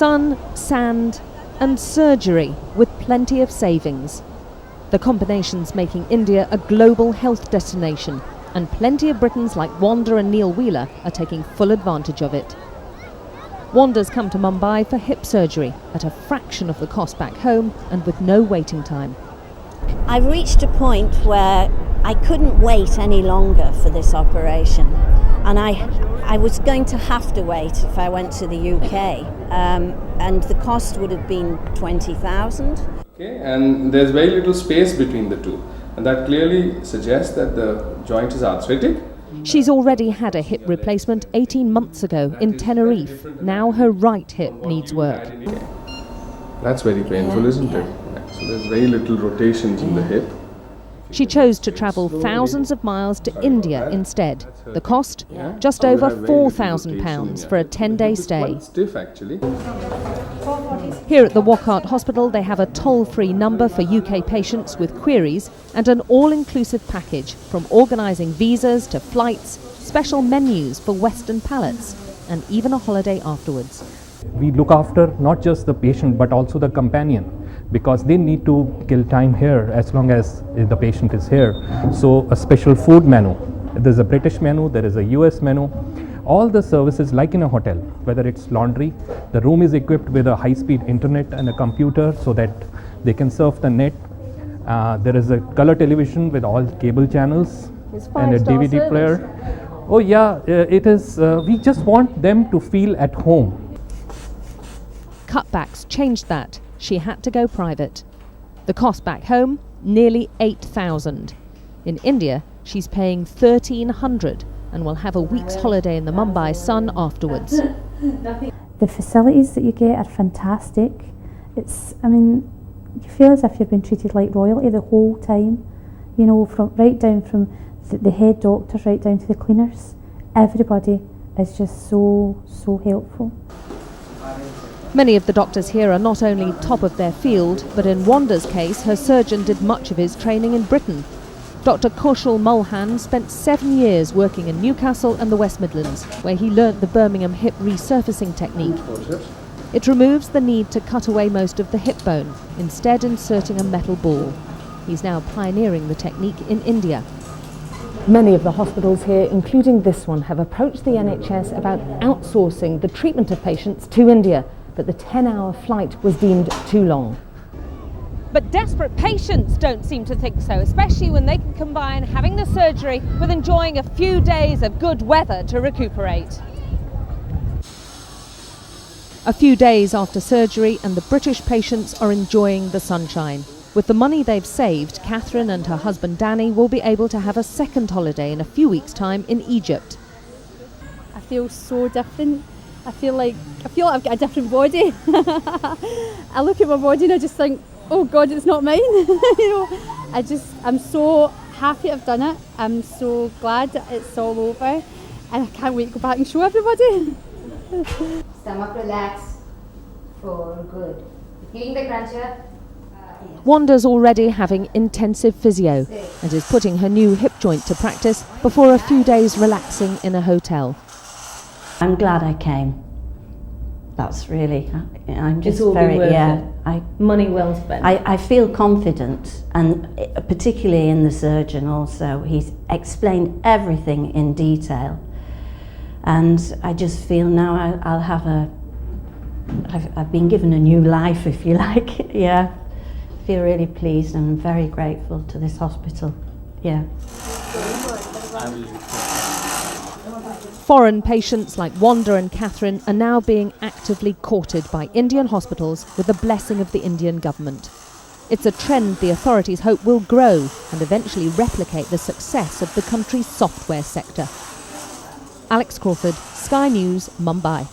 Sun, sand and surgery with plenty of savings. The combination's making India a global health destination, and plenty of Britons like Wanda and Neil Wheeler are taking full advantage of it. Wanda's come to Mumbai for hip surgery at a fraction of the cost back home and with no waiting time. I've reached a point where I couldn't wait any longer for this operation, and I was going to have to wait if I went to the UK, and the cost would have been 20,000. Okay, and there's very little space between the two, and that clearly suggests that the joint is arthritic. She's already had a hip replacement 18 months ago in Tenerife. Now her right hip needs work. That's very painful, isn't it? So there's very little rotations in the hip. She chose to travel thousands of miles to India instead. The cost? Just over £4,000 for a 10-day stay. Stiff, actually. Here at the Wockhardt Hospital, they have a toll-free number for UK patients with queries and an all-inclusive package, from organising visas to flights, special menus for Western palates, and even a holiday afterwards. We look after not just the patient but also the companion, because they need to kill time here as long as the patient is here. So a special food menu. There's a British menu, there is a US menu. All the services like in a hotel, whether it's laundry, the room is equipped with a high-speed internet and a computer so that they can surf the net. There is a color television with all cable channels and a DVD player. Oh yeah, it is. We just want them to feel at home. Cutbacks changed that. She had to go private. The cost back home, nearly 8,000. In India, she's paying 1,300 and will have a week's holiday in the Mumbai sun afterwards. The facilities that you get are fantastic. You feel as if you've been treated like royalty the whole time. You know, right down from the head doctors right down to the cleaners. Everybody is just so helpful. Many of the doctors here are not only top of their field, but in Wanda's case, her surgeon did much of his training in Britain. Dr. Kaushal Mulhan spent 7 years working in Newcastle and the West Midlands, where he learnt the Birmingham hip resurfacing technique. It removes the need to cut away most of the hip bone, instead inserting a metal ball. He's now pioneering the technique in India. Many of the hospitals here, including this one, have approached the NHS about outsourcing the treatment of patients to India, but the 10-hour flight was deemed too long. But desperate patients don't seem to think so, especially when they can combine having the surgery with enjoying a few days of good weather to recuperate. A few days after surgery, and the British patients are enjoying the sunshine. With the money they've saved, Catherine and her husband Danny will be able to have a second holiday in a few weeks' time in Egypt. I feel so different. I feel like I've got a different body. I look at my body and I just think, oh God, it's not mine. I'm so happy I've done it. I'm so glad that it's all over, and I can't wait to go back and show everybody. Stomach relax for good. Feeling the crunch here? Wanda's already having intensive physio and is putting her new hip joint to practice before a few days relaxing in a hotel. I'm glad I came. That's really, I'm just It's all very, been worth yeah. it. Money well spent. I feel confident, and particularly in the surgeon also. He's explained everything in detail. And I just feel now I'll have I've been given a new life, if you like. Yeah. I feel really pleased and I'm very grateful to this hospital. Yeah. Foreign patients like Wanda and Catherine are now being actively courted by Indian hospitals with the blessing of the Indian government. It's a trend the authorities hope will grow and eventually replicate the success of the country's software sector. Alex Crawford, Sky News, Mumbai.